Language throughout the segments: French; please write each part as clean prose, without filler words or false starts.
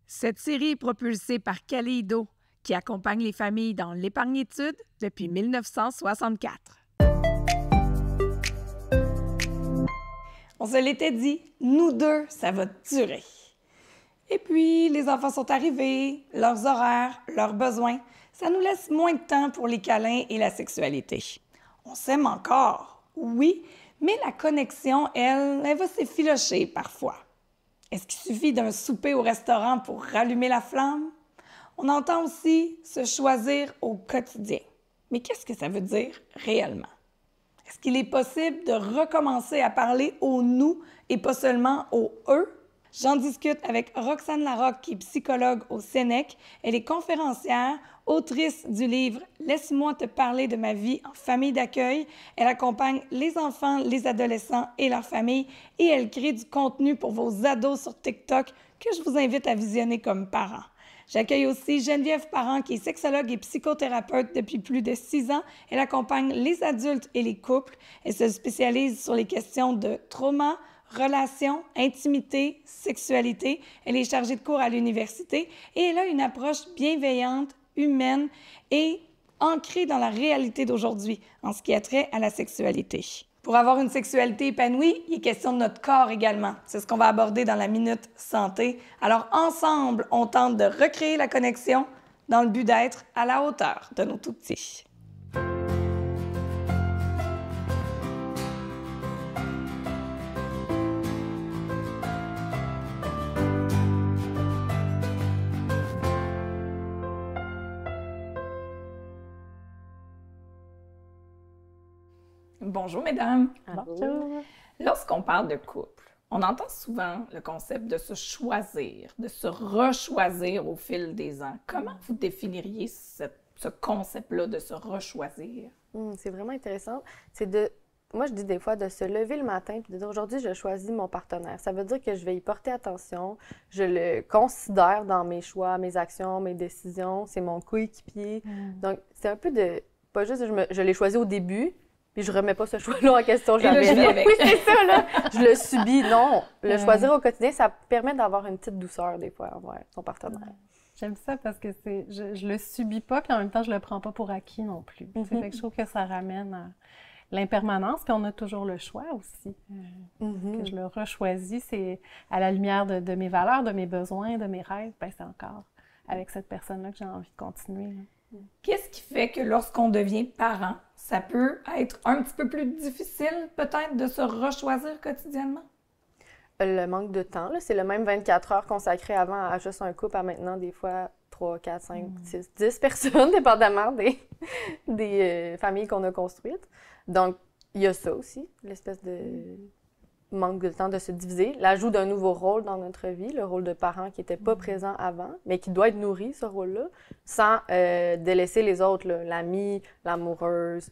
Cette série est propulsée par Caléido, qui accompagne les familles dans l'épargne-études depuis 1964. On se l'était dit, nous deux, ça va durer. Et puis, les enfants sont arrivés, leurs horaires, leurs besoins. Ça nous laisse moins de temps pour les câlins et la sexualité. On s'aime encore, oui, mais la connexion, elle va s'effilocher parfois. Est-ce qu'il suffit d'un souper au restaurant pour rallumer la flamme? On entend aussi se choisir au quotidien. Mais qu'est-ce que ça veut dire réellement? Est-ce qu'il est possible de recommencer à parler au « nous » et pas seulement au « eux »? J'en discute avec Roxane Larocque, qui est psychologue au Sénèque. Elle est conférencière, autrice du livre « Laisse-moi te parler de ma vie en famille d'accueil ». Elle accompagne les enfants, les adolescents et leurs familles et elle crée du contenu pour vos ados sur TikTok que je vous invite à visionner comme parents. J'accueille aussi Geneviève Parent, qui est sexologue et psychothérapeute depuis plus de 6 ans. Elle accompagne les adultes et les couples. Elle se spécialise sur les questions de trauma, relations, intimité, sexualité. Elle est chargée de cours à l'université et elle a une approche bienveillante, humaine et ancrée dans la réalité d'aujourd'hui en ce qui a trait à la sexualité. Pour avoir une sexualité épanouie, il est question de notre corps également. C'est ce qu'on va aborder dans la Minute Santé. Alors ensemble, on tente de recréer la connexion dans le but d'être à la hauteur de nos tout-petits. Bonjour, mesdames. Bonjour. Lorsqu'on parle de couple, on entend souvent le concept de se choisir, de se rechoisir au fil des ans. Comment vous définiriez ce concept-là de se rechoisir? C'est vraiment intéressant. Moi, je dis des fois de se lever le matin et de dire aujourd'hui, je choisis mon partenaire. Ça veut dire que je vais y porter attention, je le considère dans mes choix, mes actions, mes décisions. C'est mon coéquipier. Donc, c'est un peu de, pas juste je l'ai choisi au début, puis je remets pas ce choix-là en question jamais. Et là, je vis avec. Oui, c'est ça, là. Je le subis. Non, le choisir au quotidien, ça permet d'avoir une petite douceur des fois envers son partenaire. J'aime ça parce que je le subis pas, puis en même temps, je le prends pas pour acquis non plus. Fait que je trouve que ça ramène à l'impermanence, puis on a toujours le choix aussi. Que je le rechoisis, c'est à la lumière de mes valeurs, de mes besoins, de mes rêves, ben c'est encore avec cette personne-là que j'ai envie de continuer. Qu'est-ce qui fait que lorsqu'on devient parent, ça peut être un petit peu plus difficile peut-être de se rechoisir quotidiennement? Le manque de temps, là, c'est le même 24 heures consacrées avant à juste un couple à maintenant, des fois 3, 4, 5, 6, 10 personnes, dépendamment des familles qu'on a construites. Donc, il y a ça aussi, l'espèce de manque de temps de se diviser. L'ajout d'un nouveau rôle dans notre vie, le rôle de parent qui n'était pas présent avant, mais qui doit être nourri, ce rôle-là, sans délaisser les autres, l'amie, l'amoureuse,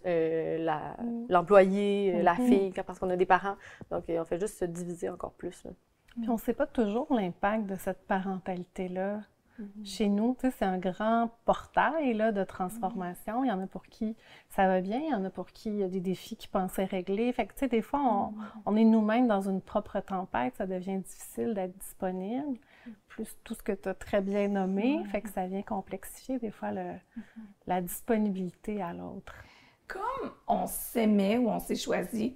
l'employé, la fille, parce qu'on a des parents. Donc, on fait juste se diviser encore plus. Là. Puis on ne sait pas toujours l'impact de cette parentalité-là. Chez nous, c'est un grand portail là, de transformation. Il y en a pour qui ça va bien, il y en a pour qui il y a des défis qu'ils pensaient régler. Fait que, des fois, on est nous-mêmes dans une propre tempête, ça devient difficile d'être disponible. Plus tout ce que tu as très bien nommé, fait que ça vient complexifier des fois la disponibilité à l'autre. Comme on s'aimait ou on s'est choisi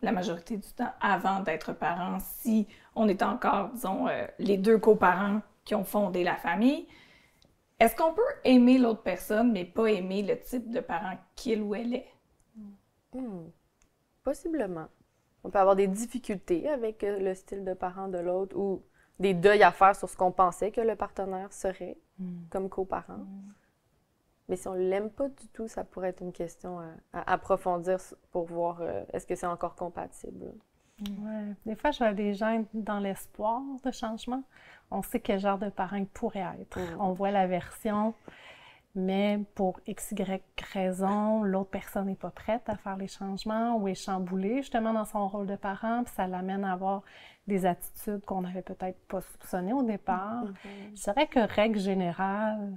la majorité du temps avant d'être parent, si on est encore, disons, les deux coparents qui ont fondé la famille, est-ce qu'on peut aimer l'autre personne, mais pas aimer le type de parent qu'il ou elle est? Possiblement. On peut avoir des difficultés avec le style de parent de l'autre ou des deuils à faire sur ce qu'on pensait que le partenaire serait comme coparent. Mais si on ne l'aime pas du tout, ça pourrait être une question à approfondir pour voir est-ce que c'est encore compatible. Ouais. Des fois, je vois des gens dans l'espoir de changement. On sait quel genre de parent il pourrait être. On voit la version, mais pour x, y raison, l'autre personne n'est pas prête à faire les changements ou est chamboulée justement dans son rôle de parent, puis ça l'amène à avoir des attitudes qu'on n'avait peut-être pas soupçonnées au départ. Je dirais que, règle générale,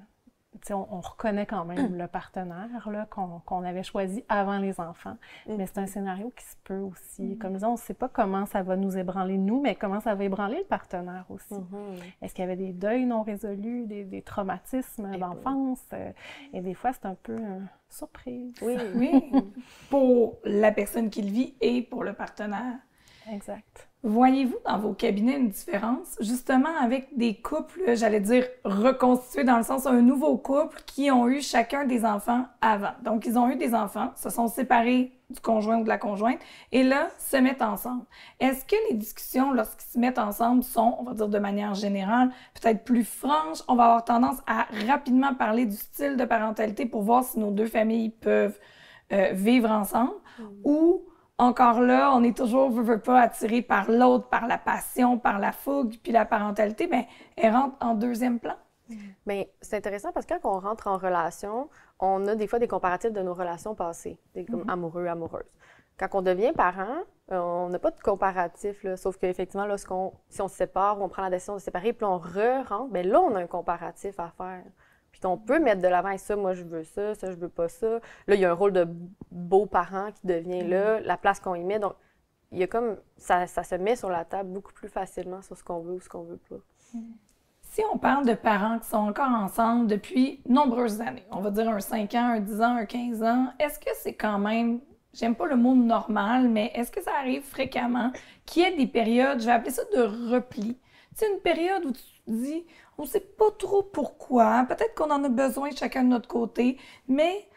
on reconnaît quand même le partenaire là, qu'on avait choisi avant les enfants. Mais c'est un scénario qui se peut aussi. Comme disons, on ne sait pas comment ça va nous ébranler nous, mais comment ça va ébranler le partenaire aussi. Est-ce qu'il y avait des deuils non résolus, des traumatismes d'enfance? Et des fois, c'est un peu surprise. Oui. Pour la personne qui le vit et pour le partenaire. Exact. Voyez-vous dans vos cabinets une différence, justement avec des couples, j'allais dire reconstitués dans le sens un nouveau couple qui ont eu chacun des enfants avant. Donc, ils ont eu des enfants, se sont séparés du conjoint ou de la conjointe, et là, se mettent ensemble. Est-ce que les discussions, lorsqu'ils se mettent ensemble, sont, on va dire de manière générale, peut-être plus franches? On va avoir tendance à rapidement parler du style de parentalité pour voir si nos deux familles peuvent vivre ensemble, ou encore là, on est toujours, veut pas, attiré par l'autre, par la passion, par la fougue, puis la parentalité, bien, elle rentre en deuxième plan. Bien, c'est intéressant parce que quand on rentre en relation, on a des fois des comparatifs de nos relations passées, des comme amoureux, amoureuses. Quand on devient parent, on n'a pas de comparatif, là, sauf qu'effectivement, là, si on se sépare ou on prend la décision de se séparer, puis on re-rentre, bien là, on a un comparatif à faire. Puis on peut mettre de l'avant, ça, moi, je veux ça, je veux pas ça. Là, il y a un rôle de beau-parent qui devient là, la place qu'on y met. Donc, il y a comme, ça se met sur la table beaucoup plus facilement sur ce qu'on veut ou ce qu'on veut pas. Si on parle de parents qui sont encore ensemble depuis nombreuses années, on va dire un 5 ans, un 10 ans, un 15 ans, est-ce que c'est quand même, j'aime pas le mot normal, mais est-ce que ça arrive fréquemment qu'il y ait des périodes, je vais appeler ça de repli? C'est une période où tu te dis, on sait pas trop pourquoi, peut-être qu'on en a besoin chacun de notre côté, mais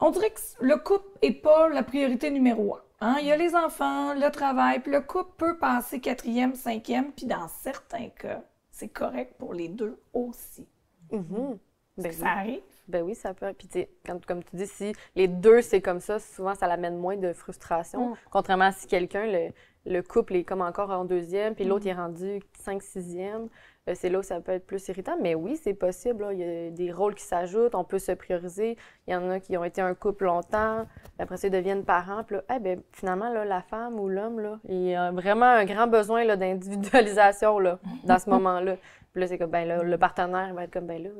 on dirait que le couple est pas la priorité numéro 1. Hein? Il y a les enfants, le travail, puis le couple peut passer 4e, 5e, puis dans certains cas, c'est correct pour les deux aussi. Ben Ça arrive? Ben oui, ça peut. Puis, comme tu dis, si les deux, c'est comme ça, souvent, ça l'amène moins de frustration. Contrairement à si quelqu'un, le couple est comme encore en 2e, puis l'autre est rendu 5, 6e. C'est là où ça peut être plus irritant. Mais oui, c'est possible. Là. Il y a des rôles qui s'ajoutent, on peut se prioriser. Il y en a qui ont été un couple longtemps, après ça, ils deviennent parents. Puis là, ben, finalement, là, la femme ou l'homme, là, il a vraiment un grand besoin là, d'individualisation là, dans ce moment-là. Puis là, c'est comme, ben là, le partenaire va être comme, ben là,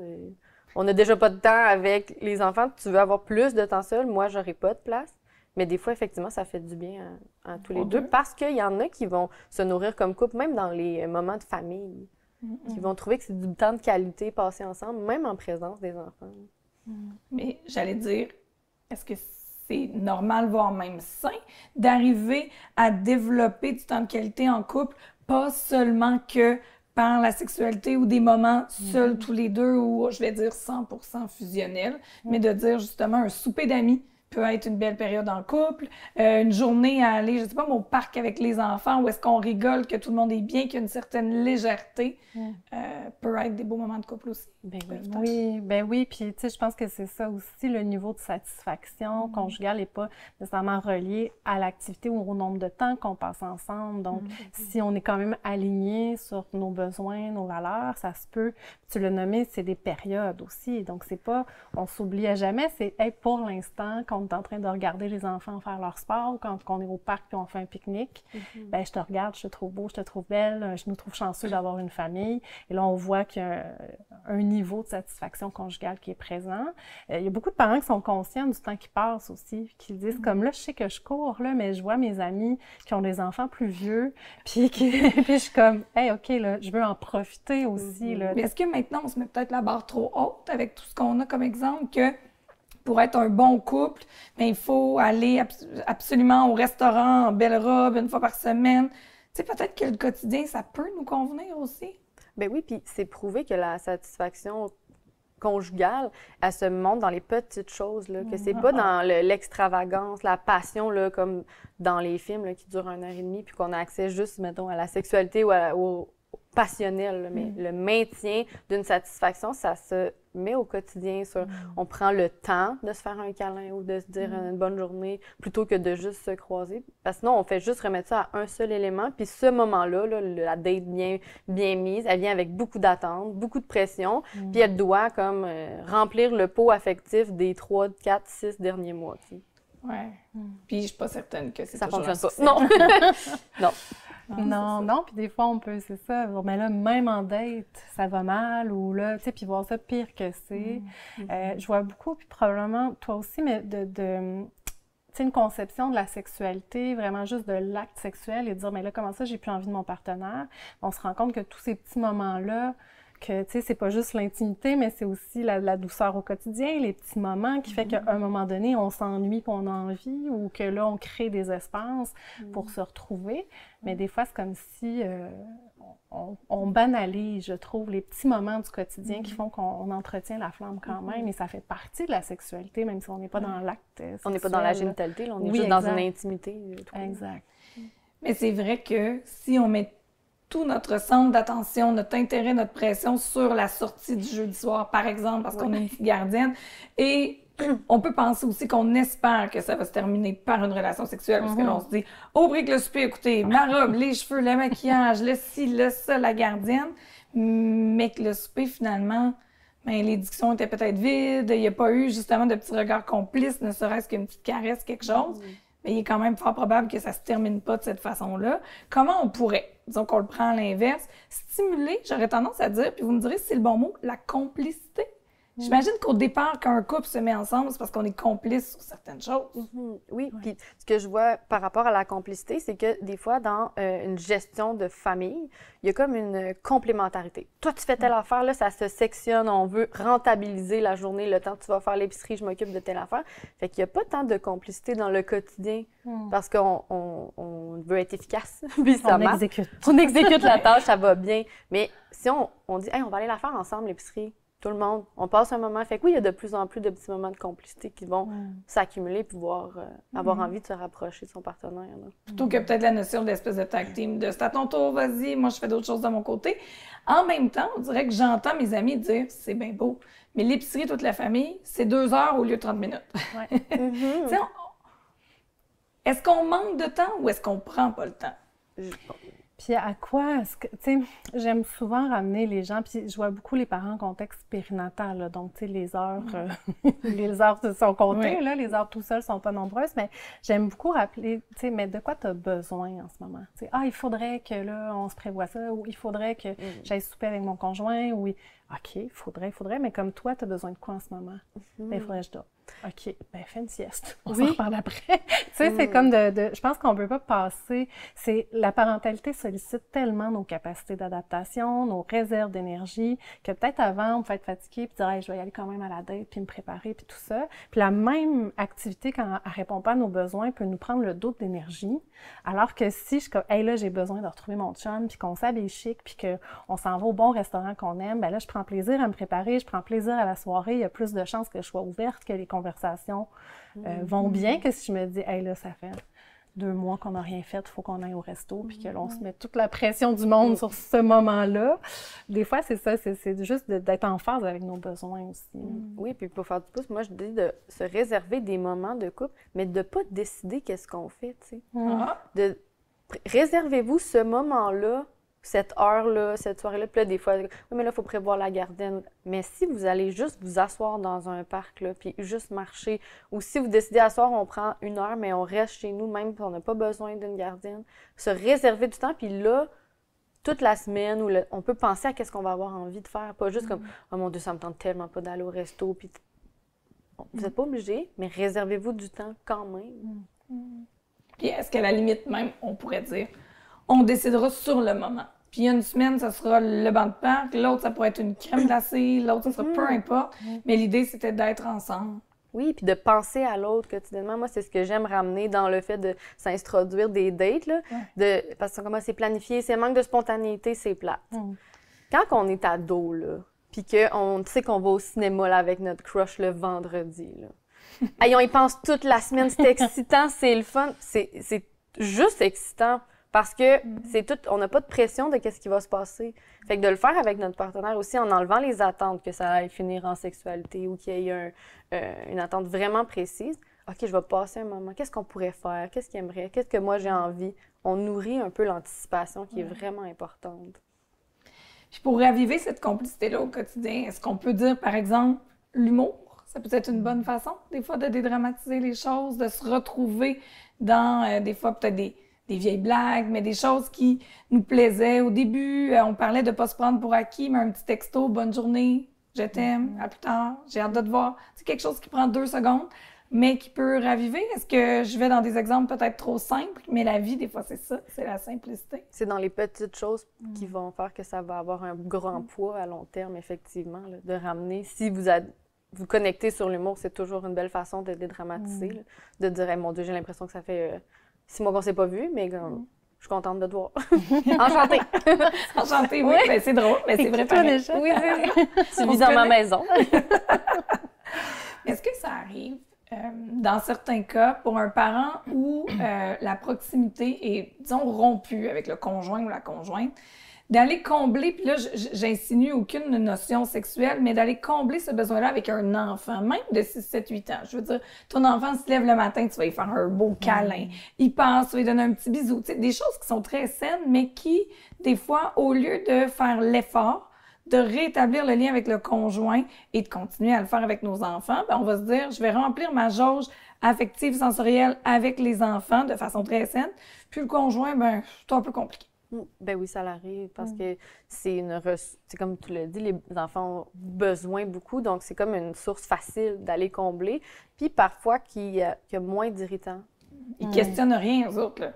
on n'a déjà pas de temps avec les enfants. Tu veux avoir plus de temps seul. Moi, j'aurais pas de place. Mais des fois, effectivement, ça fait du bien à tous les deux parce qu'il y en a qui vont se nourrir comme couple, même dans les moments de famille. Qui vont trouver que c'est du temps de qualité passé ensemble, même en présence des enfants. Mais j'allais dire, est-ce que c'est normal, voire même sain, d'arriver à développer du temps de qualité en couple, pas seulement que par la sexualité ou des moments seuls tous les deux ou, je vais dire, 100% fusionnels, mais de dire justement un souper d'amis peut être une belle période en couple, une journée à aller, je sais pas, au parc avec les enfants où est-ce qu'on rigole, que tout le monde est bien, qu'il y a une certaine légèreté, peut être des beaux moments de couple aussi. Ben oui, puis tu sais, je pense que c'est ça aussi, le niveau de satisfaction conjugale n'est pas nécessairement relié à l'activité ou au nombre de temps qu'on passe ensemble. Donc, si on est quand même aligné sur nos besoins, nos valeurs, ça se peut. Tu l'as nommé, c'est des périodes aussi. Donc, c'est pas, on s'oublie à jamais, c'est hey, pour l'instant, quand on est en train de regarder les enfants faire leur sport ou quand on est au parc puis on fait un pique-nique, ben je te regarde, je te trouve beau, je te trouve belle, je nous trouve chanceux d'avoir une famille. Et là, on voit qu'il y a un niveau de satisfaction conjugale qui est présent. Il y a beaucoup de parents qui sont conscients du temps qui passe aussi, qui disent comme là, je sais que je cours, là, mais je vois mes amis qui ont des enfants plus vieux, puis je suis comme, hey, OK, là, je veux en profiter aussi. Là. Mais est-ce que maintenant, on se met peut-être la barre trop haute avec tout ce qu'on a comme exemple que pour être un bon couple, bien, il faut aller absolument au restaurant en belle robe une fois par semaine. Tu sais, peut-être que le quotidien, ça peut nous convenir aussi. Ben oui, puis c'est prouvé que la satisfaction conjugale, elle se montre dans les petites choses, là, que c'est pas dans l'extravagance, la passion, là, comme dans les films là, qui durent 1h30, puis qu'on a accès juste, mettons, à la sexualité ou au passionnel, là, mais le maintien d'une satisfaction, ça se met au quotidien sur on prend le temps de se faire un câlin ou de se dire une bonne journée plutôt que de juste se croiser. Parce que sinon, on fait juste remettre ça à un seul élément. Puis ce moment-là, là, la date bien mise, elle vient avec beaucoup d'attentes, beaucoup de pression. Puis elle doit comme remplir le pot affectif des 3, 4, 6 derniers mois. T'sais. Ouais. Puis je suis pas certaine que c'est Ça toujours fonctionne un succès. pas. Non. Non, puis des fois, on peut, c'est ça, mais là, même en date, ça va mal, ou là, tu sais, puis voir ça pire que c'est. Je vois beaucoup, puis probablement toi aussi, mais tu sais, une conception de la sexualité, vraiment juste de l'acte sexuel, et de dire, mais là, comment ça, j'ai plus envie de mon partenaire? On se rend compte que tous ces petits moments-là, que, tu sais, c'est pas juste l'intimité, mais c'est aussi la douceur au quotidien, les petits moments qui fait qu'à un moment donné, on s'ennuie puis on a envie, ou que là, on crée des espaces pour se retrouver. Mais des fois, c'est comme si on banalise, je trouve, les petits moments du quotidien qui font qu'on entretient la flamme quand même, et ça fait partie de la sexualité, même si on n'est pas dans l'acte sexuel. On n'est pas dans la génitalité, là, on est Oui, juste dans exact. une intimité. Exact. Mais c'est vrai que si on met tout notre centre d'attention, notre intérêt, notre pression sur la sortie du jeudi soir, par exemple, parce qu'on est une petite gardienne, et on peut penser aussi qu'on espère que ça va se terminer par une relation sexuelle, parce que là, on se dit, au brique le souper, écoutez, ma robe, les cheveux, le maquillage, le ci, le ça, la gardienne, mais que le souper, finalement, ben, les discussions étaient peut-être vides, il n'y a pas eu justement de petits regards complices, ne serait-ce qu'une petite caresse, quelque chose. Mais il est quand même fort probable que ça se termine pas de cette façon-là. Comment on pourrait, disons qu'on le prend à l'inverse, stimuler, j'aurais tendance à dire, puis vous me direz si c'est le bon mot, la complicité? J'imagine qu'au départ, quand un couple se met ensemble, c'est parce qu'on est complice sur certaines choses. Oui, puis ce que je vois par rapport à la complicité, c'est que des fois, dans une gestion de famille, il y a comme une complémentarité. Toi, tu fais telle affaire, là, ça se sectionne, on veut rentabiliser la journée, le temps que tu vas faire l'épicerie, je m'occupe de telle affaire. Fait qu'il n'y a pas tant de complicité dans le quotidien parce qu'on veut être efficace, puis ça marche. On exécute la tâche, ça va bien. Mais si on dit, hey, on va aller la faire ensemble, l'épicerie, tout le monde, on passe un moment. Fait que oui, il y a de plus en plus de petits moments de complicité qui vont s'accumuler et pouvoir avoir envie de se rapprocher de son partenaire. Là. Plutôt que peut-être la notion de l'espèce de tag team, de c'est à ton tour, vas-y, moi je fais d'autres choses de mon côté. En même temps, on dirait que j'entends mes amis dire, c'est bien beau, mais l'épicerie, toute la famille, c'est 2 heures au lieu de 30 minutes. Ouais. Tu sais, est-ce qu'on manque de temps ou est-ce qu'on prend pas le temps? Puis à quoi est-ce que, tu sais, j'aime souvent ramener les gens, puis je vois beaucoup les parents en contexte périnatal, là, donc tu sais, les heures sont comptées, là, les heures tout seuls sont pas nombreuses, mais j'aime beaucoup rappeler, tu sais, mais de quoi tu as besoin en ce moment? Tu sais, il faudrait que là, on se prévoit ça, ou il faudrait que j'aille souper avec mon conjoint, ou OK, il faudrait, mais comme toi, tu as besoin de quoi en ce moment? Ben, il faudrait que je dors. OK, ben fais une sieste. On s'en reparle après. Tu sais, c'est comme je pense qu'on peut pas passer. La parentalité sollicite tellement nos capacités d'adaptation, nos réserves d'énergie, que peut-être avant, on peut être fatigué puis dire, hey, je vais y aller quand même à la date, puis me préparer, puis tout ça. Puis la même activité, quand elle répond pas à nos besoins, peut nous prendre le double d'énergie. Alors que si je suis comme, hey, là, j'ai besoin de retrouver mon chum, puis qu'on s'habille chic, puis qu'on s'en va au bon restaurant qu'on aime, ben là, je prends plaisir à me préparer, je prends plaisir à la soirée. Il y a plus de chances que je sois ouverte, que les conversations vont bien, que si je me dis, hey, là, ça fait 2 mois qu'on n'a rien fait, il faut qu'on aille au resto, puis que l'on se met toute la pression du monde sur ce moment-là. Des fois, c'est ça, c'est juste d'être en phase avec nos besoins aussi. Oui, puis pour faire du pouce, moi, je dis de se réserver des moments de couple, mais de ne pas décider qu'est-ce qu'on fait, tu sais. Réservez-vous ce moment-là, cette heure-là, cette soirée-là, puis là, des fois, oui, mais là, il faut prévoir la gardienne. Mais si vous allez juste vous asseoir dans un parc, là, puis juste marcher, ou si vous décidez à soir, on prend 1 heure, mais on reste chez nous, même si on n'a pas besoin d'une gardienne, se réserver du temps, puis là, toute la semaine, on peut penser à qu'est-ce qu'on va avoir envie de faire, pas juste comme « Oh mon Dieu, ça me tente tellement pas d'aller au resto », puis vous n'êtes pas obligé, mais réservez-vous du temps quand même. Puis est-ce qu'à la limite même, on pourrait dire, on décidera sur le moment. Puis une semaine, ça sera le banc de parc, l'autre, ça pourrait être une crème glacée, l'autre, ça sera peu importe. Mais l'idée, c'était d'être ensemble. Oui, puis de penser à l'autre quotidiennement. Moi, c'est ce que j'aime ramener dans le fait de s'introduire des dates, là, parce que comment c'est planifié, c'est un manque de spontanéité, c'est plate. Quand on est ado, là, puis qu'on sait qu'on va au cinéma là, avec notre crush le vendredi, là. Hey, on y pense toute la semaine, c'est excitant, c'est le fun. C'est juste excitant. Parce que c'est tout, on n'a pas de pression de qu'est-ce qui va se passer. Fait que de le faire avec notre partenaire aussi, en enlevant les attentes que ça aille finir en sexualité ou qu'il y ait une attente vraiment précise. OK, je vais passer un moment. Qu'est-ce qu'on pourrait faire? Qu'est-ce qu'il aimerait? Qu'est-ce que moi j'ai envie? On nourrit un peu l'anticipation qui est vraiment importante. Puis pour raviver cette complicité-là au quotidien, est-ce qu'on peut dire, par exemple, l'humour? Ça peut être une bonne façon, des fois, de dédramatiser les choses, de se retrouver dans, des fois, peut-être des vieilles blagues, mais des choses qui nous plaisaient. Au début, on parlait de ne pas se prendre pour acquis, mais un petit texto, bonne journée, je t'aime, à plus tard, j'ai hâte de te voir. C'est quelque chose qui prend 2 secondes, mais qui peut raviver. Est-ce que je vais dans des exemples peut-être trop simples, mais la vie, des fois, c'est ça, c'est la simplicité. C'est dans les petites choses qui vont faire que ça va avoir un grand poids à long terme, effectivement, là, de ramener. Si vous connectez sur l'humour, c'est toujours une belle façon de dédramatiser, là, de dire hey, mon Dieu, j'ai l'impression que ça fait 6 mois qu'on s'est pas vu, mais je suis contente de te voir. Enchantée! Enchantée, oui. Ben, c'est drôle, mais c'est vrai pareil. Déjà. Oui, tu vis dans ma maison. Est-ce que ça arrive, dans certains cas, pour un parent où la proximité est, disons, rompue avec le conjoint ou la conjointe, d'aller combler, puis là, j'insinue aucune notion sexuelle, mais d'aller combler ce besoin-là avec un enfant, même de 6, 7, 8 ans. Je veux dire, ton enfant se lève le matin, tu vas lui faire un beau câlin. Il passe, tu vas lui donner un petit bisou. Tu sais, des choses qui sont très saines, mais qui, des fois, au lieu de faire l'effort de rétablir le lien avec le conjoint et de continuer à le faire avec nos enfants, ben on va se dire, je vais remplir ma jauge affective, sensorielle avec les enfants de façon très saine. Puis le conjoint, ben c'est un peu compliqué. Ben oui, ça l'arrive parce que c'est comme tu l'as dit, les enfants ont besoin beaucoup, donc c'est comme une source facile d'aller combler. Puis parfois qu'il y a moins d'irritants. Ils questionnent rien aux autres, là.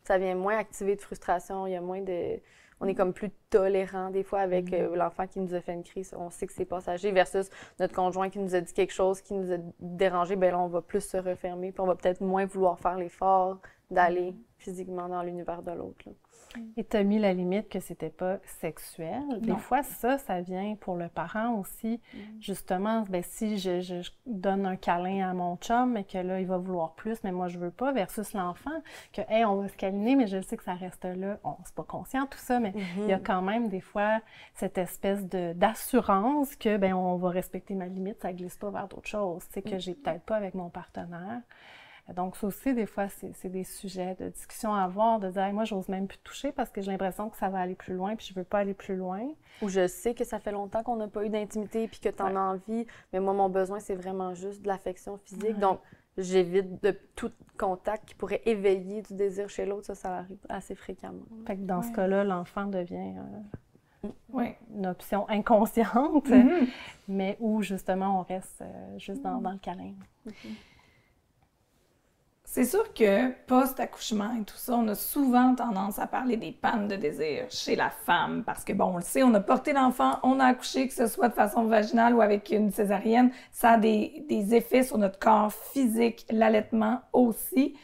Ça vient moins activer de frustration, il y a moins de... On est comme plus tolérant des fois avec l'enfant qui nous a fait une crise. On sait que c'est passager versus notre conjoint qui nous a dit quelque chose qui nous a dérangé. Bien là, on va plus se refermer puis on va peut-être moins vouloir faire l'effort d'aller physiquement dans l'univers de l'autre, là. Et tu as mis la limite que c'était pas sexuel. Des fois, ça vient pour le parent aussi. Justement, ben, si je donne un câlin à mon chum, mais que là, il va vouloir plus, mais moi, je veux pas, versus l'enfant, que, hey, on va se câliner, mais je sais que ça reste là. C'est pas conscient, tout ça, mais il y a quand même, des fois, cette espèce d'assurance que, ben, on va respecter ma limite, ça glisse pas vers d'autres choses, tu sais, que j'ai peut-être pas avec mon partenaire. Donc, ça aussi, des fois, c'est des sujets de discussion à avoir, de dire hey, « moi, j'ose même plus toucher parce que j'ai l'impression que ça va aller plus loin puis je veux pas aller plus loin. » Ou je sais que ça fait longtemps qu'on n'a pas eu d'intimité puis que tu en as envie, mais moi, mon besoin, c'est vraiment juste de l'affection physique. Donc, j'évite de tout contact qui pourrait éveiller du désir chez l'autre. Ça arrive assez fréquemment. Fait que dans ce cas-là, l'enfant devient une option inconsciente, mais où, justement, on reste juste dans le câlin. C'est sûr que post-accouchement et tout ça, on a souvent tendance à parler des pannes de désir chez la femme parce que, bon, on le sait, on a porté l'enfant, on a accouché, que ce soit de façon vaginale ou avec une césarienne, ça a des effets sur notre corps physique, l'allaitement aussi.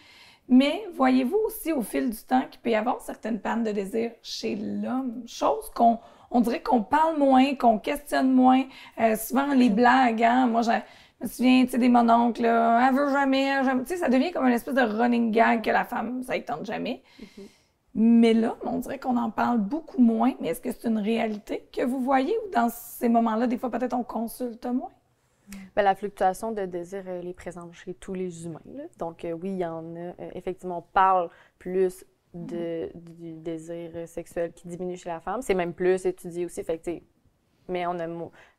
Mais voyez-vous aussi au fil du temps qu'il peut y avoir certaines pannes de désir chez l'homme, chose on dirait qu'on parle moins, qu'on questionne moins. Souvent, les blagues, hein, moi, je me souviens, tu sais, des mononcles, là, elle veut jamais, tu sais, ça devient comme une espèce de running gag que la femme, ça ne tente jamais. Mais là, on dirait qu'on en parle beaucoup moins. Mais est-ce que c'est une réalité que vous voyez ou dans ces moments-là, des fois, peut-être on consulte moins? Bien, la fluctuation de désir, elle est présente chez tous les humains, là. Donc, oui, il y en a. Effectivement, on parle plus du désir sexuel qui diminue chez la femme. C'est même plus étudié aussi. Fait que, mais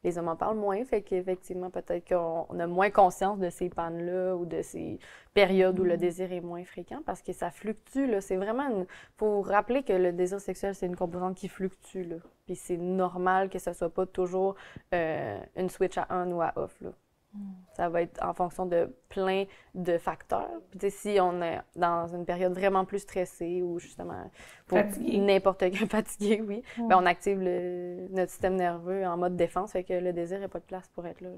les hommes en parlent moins, fait qu'effectivement, peut-être qu'on a moins conscience de ces pannes-là ou de ces périodes où le désir est moins fréquent parce que ça fluctue, là. C'est vraiment faut rappeler que le désir sexuel, c'est une composante qui fluctue, là. Puis c'est normal que ça soit pas toujours une switch à on ou à off, là. Ça va être en fonction de plein de facteurs. Puis, si on est dans une période vraiment plus stressée ou justement pour n'importe quel fatigué, oui, bien, on active notre système nerveux en mode défense, fait que le désir n'a pas de place pour être là.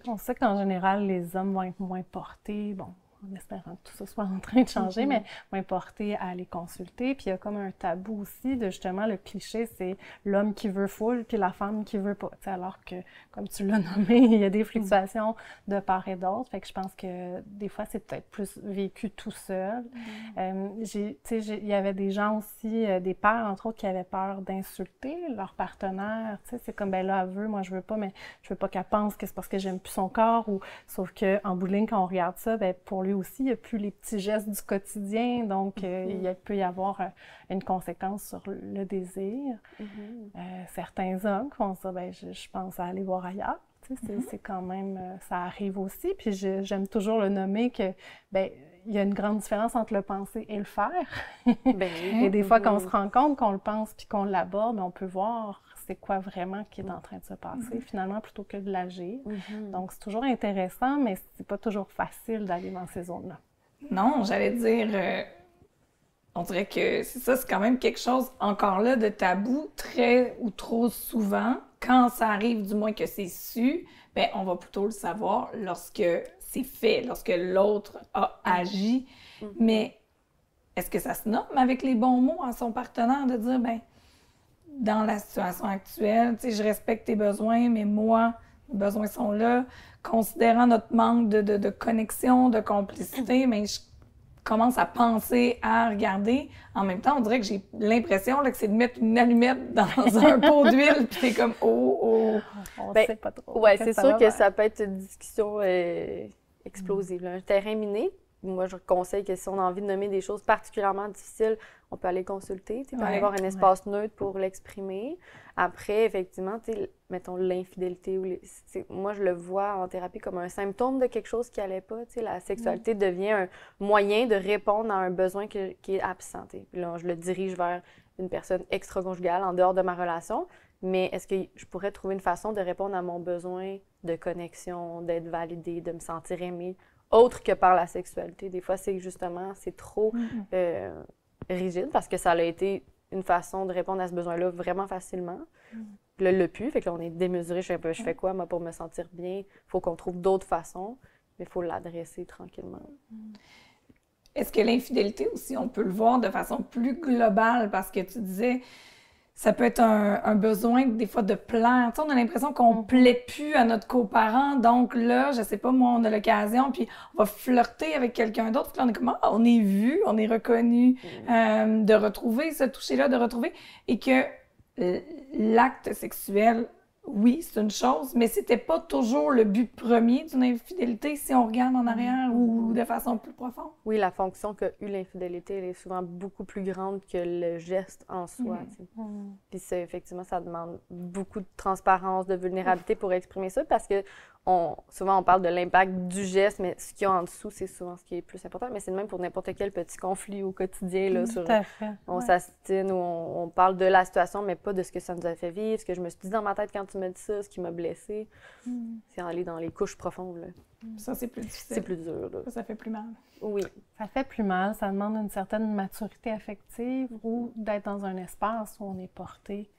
On sait qu'en général, les hommes vont être moins portés, bon, en espérant que tout ça soit en train de changer, mais moins portés à les consulter. Puis il y a comme un tabou aussi de justement, le cliché, c'est l'homme qui veut full, puis la femme qui veut pas. T'sais, alors que, comme tu l'as nommé, il y a des fluctuations de part et d'autre. Fait que je pense que des fois, c'est peut-être plus vécu tout seul. Il y avait des gens aussi, des pères, entre autres, qui avaient peur d'insulter leur partenaire. T'sais, c'est comme, ben là, elle veut, moi, je veux pas, mais je veux pas qu'elle pense que c'est parce que j'aime plus son corps. Ou, sauf qu'en bout de ligne, quand on regarde ça, ben pour lui aussi, il n'y a plus les petits gestes du quotidien, donc il peut y avoir une conséquence sur le désir. Certains hommes qui vont se dire, ben, je pense à aller voir ailleurs. Tu sais, c'est quand même, ça arrive aussi. Puis j'aime toujours le nommer que, ben il y a une grande différence entre le penser et le faire. Ben oui. Et des fois, quand on se rend compte qu'on le pense puis qu'on l'aborde, on peut voir c'est quoi vraiment qui est en train de se passer, finalement, plutôt que de l'agir. Donc, c'est toujours intéressant, mais c'est pas toujours facile d'aller dans ces zones-là. Non, j'allais dire, on dirait que c'est ça, c'est quand même quelque chose, encore là, de tabou, très ou trop souvent. Quand ça arrive, du moins que c'est su, ben on va plutôt le savoir lorsque c'est fait, lorsque l'autre a agi. Mais est-ce que ça se nomme avec les bons mots à son partenaire de dire, ben dans la situation actuelle, tu sais, je respecte tes besoins, mais moi, mes besoins sont là. Considérant notre manque de connexion, de complicité, mais je commence à penser, à regarder. En même temps, on dirait que j'ai l'impression là, que c'est de mettre une allumette dans un pot d'huile, puis t'es comme « oh! » On Ben, sait pas trop. Ouais, Qu'est-ce c'est que sûr que va ça peut être une discussion explosive, là. Un terrain miné. Moi, je conseille que si on a envie de nommer des choses particulièrement difficiles, on peut aller consulter, tu sais, aller voir un espace neutre pour l'exprimer. Après, effectivement, tu sais, mettons l'infidélité. Moi, je le vois en thérapie comme un symptôme de quelque chose qui n'allait pas. Tu sais, la sexualité devient un moyen de répondre à un besoin qui est absent. Puis là, je le dirige vers une personne extra-conjugale en dehors de ma relation. Mais est-ce que je pourrais trouver une façon de répondre à mon besoin de connexion, d'être validée, de me sentir aimée, autre que par la sexualité? Des fois, c'est justement, c'est trop rigide parce que ça a été une façon de répondre à ce besoin-là vraiment facilement. Puis là, le plus, fait que là, on est démesuré. Je fais quoi, moi, pour me sentir bien? Il faut qu'on trouve d'autres façons, mais il faut l'adresser tranquillement. Est-ce que l'infidélité aussi, on peut le voir de façon plus globale? Parce que tu disais, ça peut être un besoin, des fois, de plaire. Tu sais, on a l'impression qu'on plaît plus à notre coparent. Donc là, je sais pas, moi, on a l'occasion, puis on va flirter avec quelqu'un d'autre. Puis là, on est comme, on est vu, on est reconnu, de retrouver ce toucher-là, de retrouver. Et que l'acte sexuel, oui, c'est une chose, mais c'était pas toujours le but premier d'une infidélité si on regarde en arrière ou de façon plus profonde. Oui, la fonction qu'a eu l'infidélité, elle est souvent beaucoup plus grande que le geste en soi. Puis effectivement, ça demande beaucoup de transparence, de vulnérabilité pour exprimer ça parce que souvent on parle de l'impact du geste, mais ce qu'il y a en dessous, c'est souvent ce qui est plus important. Mais c'est le même pour n'importe quel petit conflit au quotidien. Là, Tout à fait. On s'astine ou on parle de la situation, mais pas de ce que ça nous a fait vivre, ce que je me suis dit dans ma tête quand tu m'as dit ça, ce qui m'a blessée. C'est aller dans les couches profondes. Là. Ça, c'est plus difficile. C'est plus dur. Là. Ça fait plus mal. Oui. Ça fait plus mal, ça demande une certaine maturité affective ou d'être dans un espace où on est porté.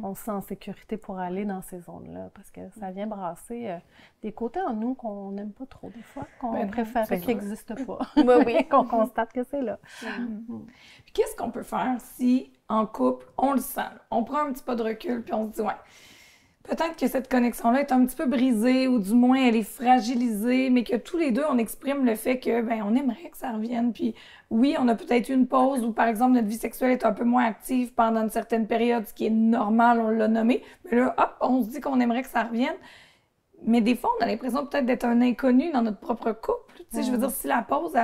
On se sent en sécurité pour aller dans ces zones-là parce que ça vient brasser des côtés en nous qu'on n'aime pas trop des fois, qu'on préférerait qu'ils n'existent pas. Oui. Qu'on constate que c'est là. Puis qu'est-ce qu'on peut faire si, en couple, on le sent? On prend un petit pas de recul puis on se dit, ouais, peut-être que cette connexion-là est un petit peu brisée ou du moins elle est fragilisée, mais que tous les deux, on exprime le fait que, ben, on aimerait que ça revienne. Puis oui, on a peut-être eu une pause où, par exemple, notre vie sexuelle est un peu moins active pendant une certaine période, ce qui est normal, on l'a nommé. Mais là, hop, on se dit qu'on aimerait que ça revienne. Mais des fois, on a l'impression peut-être d'être un inconnu dans notre propre couple. Tu sais, je veux dire, si la pause,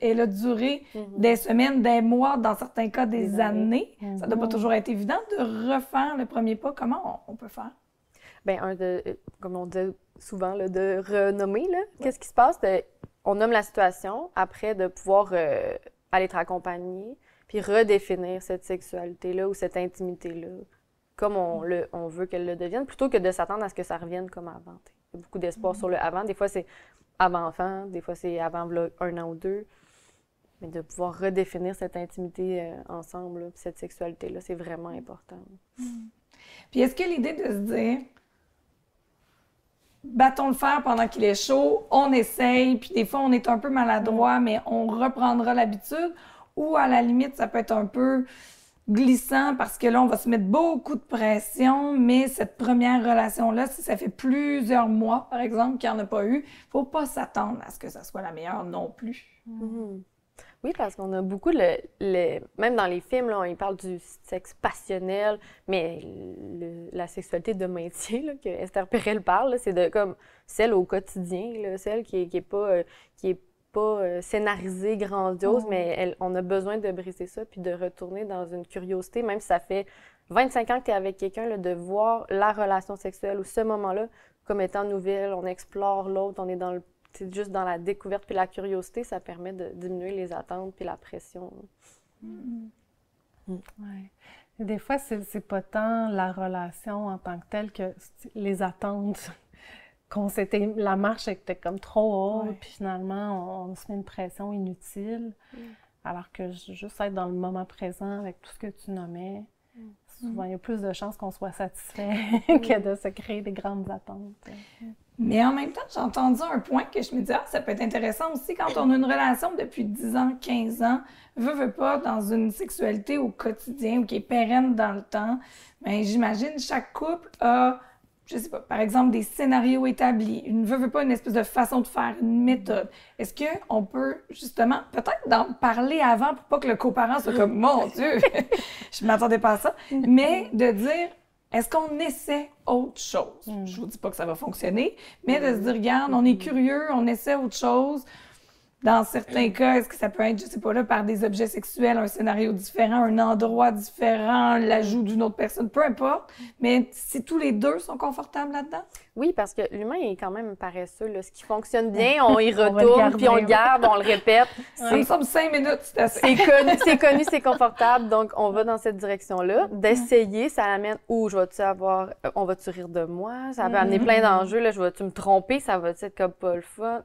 elle a duré des semaines, des mois, dans certains cas, des années, ça ne doit pas toujours être évident de refaire le premier pas. Comment on peut faire? Bien, comme on dit souvent, là, de renommer. Là. Qu'est-ce qui se passe? On nomme la situation, après de pouvoir aller te accompagner, puis redéfinir cette sexualité-là ou cette intimité-là, comme on veut qu'elle le devienne, plutôt que de s'attendre à ce que ça revienne comme avant. Il y a beaucoup d'espoir sur le avant. Des fois, c'est avant-enfant, des fois, c'est avant là, 1 an ou 2. Mais de pouvoir redéfinir cette intimité ensemble, là, puis cette sexualité-là, c'est vraiment important. Puis est-ce que l'idée de se dire, battons le fer pendant qu'il est chaud, on essaye, puis des fois, on est un peu maladroit, mais on reprendra l'habitude, ou à la limite, ça peut être un peu glissant parce que là, on va se mettre beaucoup de pression, mais cette première relation-là, si ça fait plusieurs mois, par exemple, qu'il n'y en a pas eu, il ne faut pas s'attendre à ce que ça soit la meilleure non plus. Oui, parce qu'on a beaucoup, même dans les films, là, on parle du sexe passionnel, mais la sexualité de maintien là, que Esther Perel parle, là, c'est de comme celle au quotidien, là, celle qui est pas scénarisée, grandiose, mais on a besoin de briser ça puis de retourner dans une curiosité, même si ça fait 25 ans que tu es avec quelqu'un, là, de voir la relation sexuelle ou ce moment-là comme étant nouvelle, on explore l'autre, on est c'est juste dans la découverte puis la curiosité, ça permet de diminuer les attentes puis la pression. Ouais. Des fois, c'est pas tant la relation en tant que telle que les attentes. La marche était comme trop haute, puis finalement, on se met une pression inutile. Alors que juste être dans le moment présent avec tout ce que tu nommais, souvent, il y a plus de chances qu'on soit satisfait que de se créer des grandes attentes. Mais en même temps, j'ai entendu un point que je me disais, ça peut être intéressant aussi quand on a une relation depuis 10 ans, 15 ans, veut pas, dans une sexualité au quotidien ou qui est pérenne dans le temps, bien, j'imagine chaque couple a, je sais pas, par exemple, des scénarios établis, veut pas une espèce de façon de faire, une méthode. Est-ce qu'on peut, justement, peut-être d'en parler avant pour pas que le coparent soit comme, mon Dieu, je m'attendais pas à ça, mais de dire, est-ce qu'on essaie autre chose? Je vous dis pas que ça va fonctionner, mais de se dire, regarde, on est curieux, on essaie autre chose. Dans certains cas, est-ce que ça peut être, je sais pas là, par des objets sexuels, un scénario différent, un endroit différent, l'ajout d'une autre personne, peu importe. Mais si tous les deux sont confortables là-dedans? Oui, parce que l'humain est quand même paresseux. Là. Ce qui fonctionne bien, on y retourne, puis on le garde, on le répète. Ça me semble 5 minutes, c'est assez. C'est connu, c'est confortable, donc on va dans cette direction-là. D'essayer, ça amène où je vais-tu avoir, on va-tu rire de moi? Ça peut amener plein d'enjeux. Là, je vais-tu me tromper? Ça va être comme pas le fun?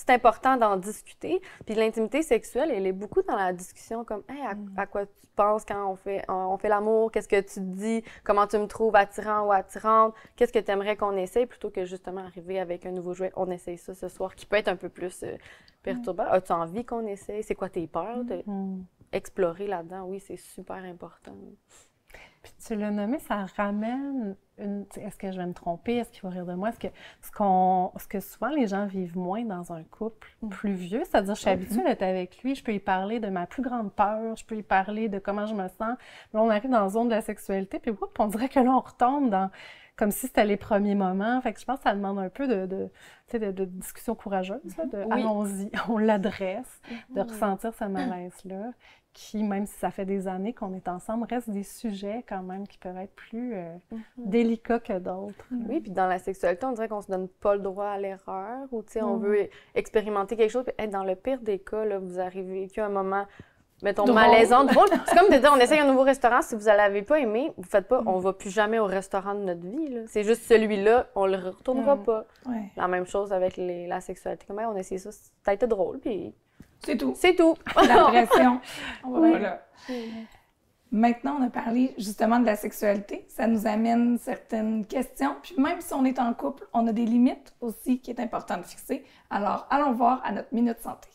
C'est important d'en discuter. Puis l'intimité sexuelle, elle est beaucoup dans la discussion, comme hey, à quoi tu penses quand on fait l'amour, qu'est-ce que tu te dis, comment tu me trouves attirant ou attirante, qu'est-ce que tu aimerais qu'on essaye, plutôt que justement arriver avec un nouveau jouet, on essaye ça ce soir, qui peut être un peu plus perturbant. As-tu envie qu'on essaye? C'est quoi tes peurs? Explorer là-dedans, oui, c'est super important. Puis tu l'as nommé, ça ramène est-ce que je vais me tromper? Est-ce qu'il va rire de moi? Ce que souvent les gens vivent moins dans un couple plus vieux, c'est-à-dire je suis habituée d'être avec lui, je peux lui parler de ma plus grande peur, je peux lui parler de comment je me sens. Là, on arrive dans la zone de la sexualité, puis on dirait que là, on retombe dans comme si c'était les premiers moments. Fait que je pense que ça demande un peu de discussion courageuse, allons-y, on l'adresse, de ressentir ce malaise-là, qui, même si ça fait des années qu'on est ensemble, reste des sujets quand même qui peuvent être plus délicats que d'autres. Oui, puis dans la sexualité, on dirait qu'on se donne pas le droit à l'erreur, ou on veut expérimenter quelque chose, puis dans le pire des cas, là, vous arrivez à un moment, mettons, malaisant, drôle. C'est comme de dire, on essaye un nouveau restaurant, si vous ne l'avez pas aimé, vous faites pas, on va plus jamais au restaurant de notre vie, là. C'est juste celui-là, on le retournera pas. Ouais. La même chose avec la sexualité. Comme on essaie ça, ça a été drôle, puis... C'est tout. C'est tout. La pression. On va pas là. Maintenant, on a parlé justement de la sexualité. Ça nous amène certaines questions. Puis même si on est en couple, on a des limites aussi qui est important de fixer. Alors, allons voir à notre Minute Santé.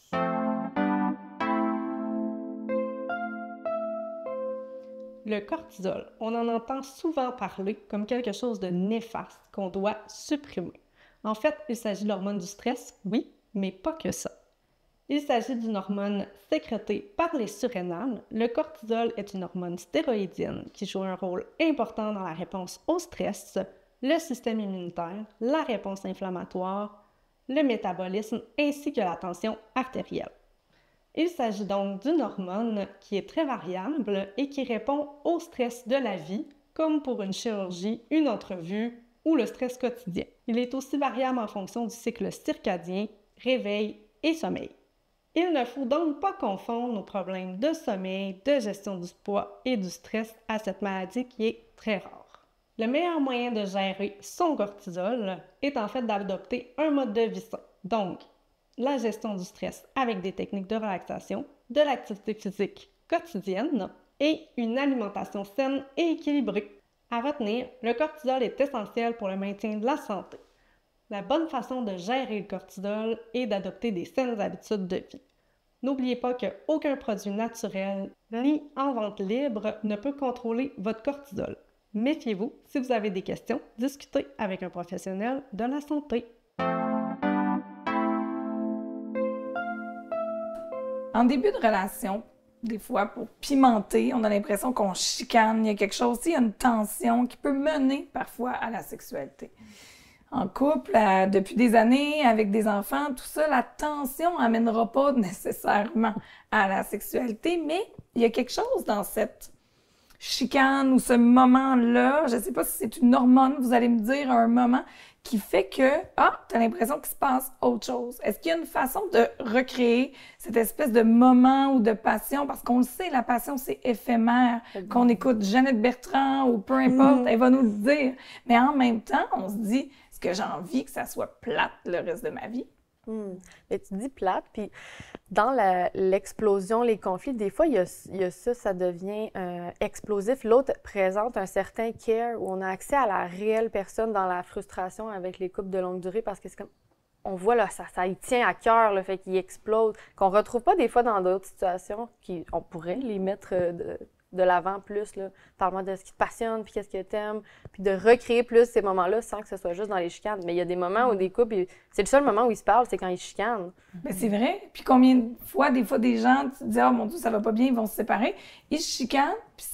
Le cortisol, on en entend souvent parler comme quelque chose de néfaste qu'on doit supprimer. En fait, il s'agit de l'hormone du stress, oui, mais pas que ça. Il s'agit d'une hormone sécrétée par les surrénales. Le cortisol est une hormone stéroïdienne qui joue un rôle important dans la réponse au stress, le système immunitaire, la réponse inflammatoire, le métabolisme ainsi que la tension artérielle. Il s'agit donc d'une hormone qui est très variable et qui répond au stress de la vie, comme pour une chirurgie, une entrevue ou le stress quotidien. Il est aussi variable en fonction du cycle circadien, réveil et sommeil. Il ne faut donc pas confondre nos problèmes de sommeil, de gestion du poids et du stress à cette maladie qui est très rare. Le meilleur moyen de gérer son cortisol est en fait d'adopter un mode de vie sain. Donc, la gestion du stress avec des techniques de relaxation, de l'activité physique quotidienne et une alimentation saine et équilibrée. À retenir, le cortisol est essentiel pour le maintien de la santé. La bonne façon de gérer le cortisol est d'adopter des saines habitudes de vie. N'oubliez pas qu'aucun produit naturel ni en vente libre ne peut contrôler votre cortisol. Méfiez-vous, si vous avez des questions, discutez avec un professionnel de la santé. En début de relation, des fois, pour pimenter, on a l'impression qu'on chicane, il y a quelque chose, il y a une tension qui peut mener parfois à la sexualité. En couple, depuis des années, avec des enfants, tout ça, la tension n'amènera pas nécessairement à la sexualité, mais il y a quelque chose dans cette chicane ou ce moment-là, je ne sais pas si c'est une hormone, vous allez me dire un moment qui fait que, tu as l'impression qu'il se passe autre chose. Est-ce qu'il y a une façon de recréer cette espèce de moment ou de passion? Parce qu'on le sait, la passion, c'est éphémère. Qu'on écoute Jeannette Bertrand ou peu importe, elle va nous le dire. Mais en même temps, on se dit, est-ce que j'ai envie que ça soit plate le reste de ma vie? Mais tu dis plate, puis dans l'explosion, les conflits, des fois, il y a ça devient explosif. L'autre présente un certain care où on a accès à la réelle personne dans la frustration avec les couples de longue durée parce que c'est comme, on voit là, ça y tient à cœur, le fait qu'il explose, qu'on retrouve pas des fois dans d'autres situations, on pourrait les mettre de l'avant plus, là. Parle-moi de ce qui te passionne, puis qu'est-ce que t'aimes, puis de recréer plus ces moments-là sans que ce soit juste dans les chicanes. Mais il y a des moments où des couples, c'est le seul moment où ils se parlent, c'est quand ils chicanent. Ben c'est vrai. Puis combien de fois, des fois, des gens, tu te dis « Oh mon Dieu, ça va pas bien, ils vont se séparer ». Ils se chicanent, puis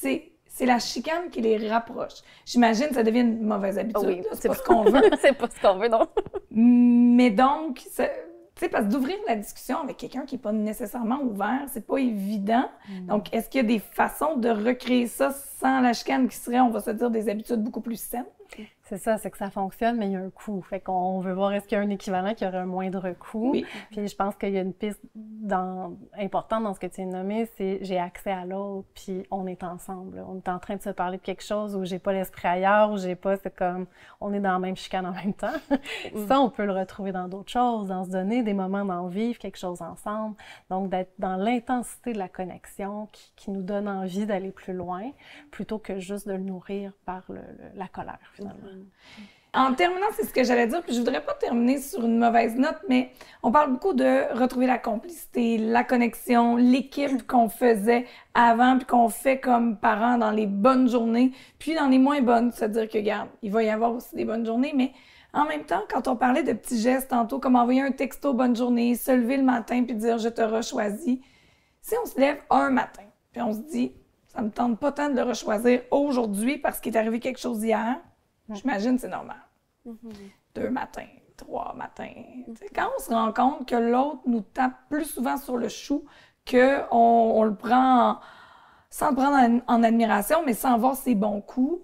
c'est la chicane qui les rapproche. J'imagine que ça devient une mauvaise habitude. Oui, là. C'est pas ce qu'on veut. C'est pas ce qu'on veut, non. Mais donc, tu sais, parce que d'ouvrir la discussion avec quelqu'un qui n'est pas nécessairement ouvert, c'est pas évident. Donc, est-ce qu'il y a des façons de recréer ça sans la chicane qui serait, on va se dire, des habitudes beaucoup plus saines? C'est ça, c'est que ça fonctionne, mais il y a un coût. Fait qu'on veut voir est-ce qu'il y a un équivalent qui aurait un moindre coût. Oui. Puis je pense qu'il y a une piste importante dans ce que tu as nommé, c'est j'ai accès à l'autre, puis on est ensemble. Là. On est en train de se parler de quelque chose où j'ai pas l'esprit ailleurs, où j'ai pas, c'est comme, on est dans la même chicane en même temps. Ça, on peut le retrouver dans d'autres choses, dans se donner des moments d'en vivre quelque chose ensemble. Donc, d'être dans l'intensité de la connexion qui nous donne envie d'aller plus loin, plutôt que juste de le nourrir par la colère, finalement. En terminant, c'est ce que j'allais dire, puis je voudrais pas terminer sur une mauvaise note, mais on parle beaucoup de retrouver la complicité, la connexion, l'équipe qu'on faisait avant, puis qu'on fait comme parents dans les bonnes journées, puis dans les moins bonnes, se-dire que, regarde, il va y avoir aussi des bonnes journées, mais en même temps, quand on parlait de petits gestes tantôt, comme envoyer un texto « bonne journée », se lever le matin puis dire « je te rechoisis », si on se lève un matin, puis on se dit « ça me tente pas tant de le rechoisir aujourd'hui parce qu'il est arrivé quelque chose hier », j'imagine que c'est normal. 2 matins, 3 matins. T'sais, quand on se rend compte que l'autre nous tape plus souvent sur le chou, qu'on le prend sans le prendre en admiration, mais sans voir ses bons coups,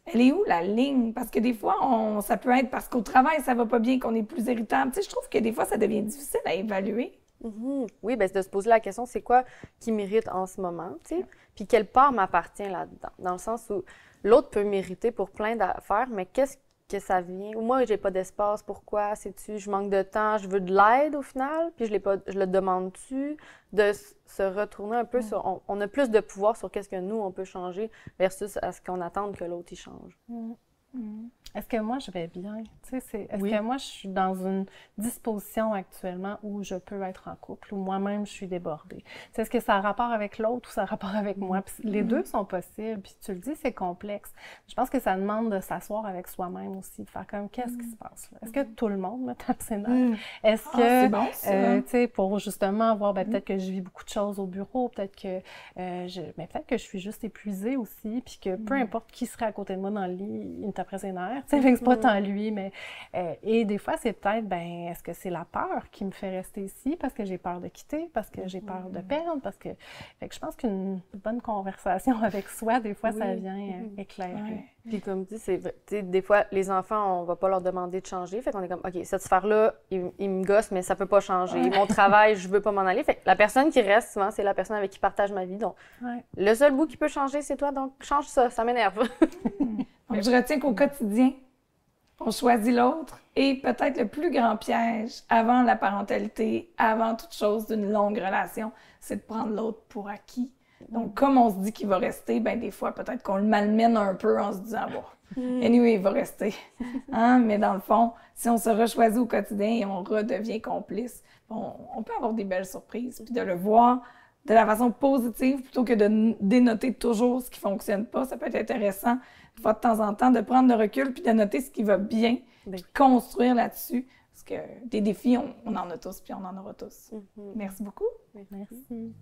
elle est où la ligne? Parce que des fois, ça peut être parce qu'au travail, ça va pas bien, qu'on est plus irritable. Tu sais, je trouve que des fois, ça devient difficile à évaluer. Oui, bien, c'est de se poser la question, c'est quoi qui mérite en ce moment, tu sais? Puis quelle part m'appartient là-dedans? Dans le sens où l'autre peut mériter pour plein d'affaires, mais qu'est-ce que ça vient? Ou moi, j'ai pas d'espace, pourquoi? Sais-tu, je manque de temps, je veux de l'aide au final, puis je le demande-tu? De se retourner un peu sur... On a plus de pouvoir sur qu'est-ce que nous, on peut changer versus à ce qu'on attend que l'autre, il change. Est-ce que moi, je vais bien? Est-ce que moi, je suis dans une disposition actuellement où je peux être en couple, où moi-même, je suis débordée? Est-ce que ça a rapport avec l'autre ou ça a rapport avec moi? Puis les deux sont possibles. Puis tu le dis, c'est complexe. Je pense que ça demande de s'asseoir avec soi-même aussi, de faire comme, qu'est-ce qui se passe là? Est-ce que tout le monde me tape ses nerfs? Est-ce que, c'est bon, ça. tu sais, pour justement voir, peut-être que je vis beaucoup de choses au bureau, peut-être que, peut-être que je suis juste épuisée aussi, puis que peu importe qui serait à côté de moi dans le lit, il me taperait ses nerfs. C'est pas tant lui, mais... et des fois, c'est peut-être, est-ce que c'est la peur qui me fait rester ici parce que j'ai peur de quitter, parce que j'ai peur de perdre, parce que... Fait que je pense qu'une bonne conversation avec soi, des fois, ça vient éclairer. Puis comme tu dis, c'est vrai, des fois, les enfants, on va pas leur demander de changer. Fait qu'on est comme, OK, cette sphère-là, il me gosse, mais ça peut pas changer. Mon travail, je veux pas m'en aller. Fait que la personne qui reste, souvent, c'est la personne avec qui partage ma vie. Donc, le seul bout qui peut changer, c'est toi. Donc, change ça m'énerve. Donc, je retiens qu'au quotidien, on choisit l'autre et peut-être le plus grand piège avant la parentalité, avant toute chose d'une longue relation, c'est de prendre l'autre pour acquis. Donc, comme on se dit qu'il va rester, des fois, peut-être qu'on le malmène un peu en se disant, anyway, il va rester. Mais dans le fond, si on se rechoisit au quotidien et on redevient complice, on peut avoir des belles surprises. Puis de le voir de la façon positive plutôt que de dénoter toujours ce qui fonctionne pas, ça peut être intéressant de fois de temps en temps de prendre le recul puis de noter ce qui va bien, puis construire là-dessus. Parce que des défis, on en a tous puis on en aura tous. Merci beaucoup. Merci.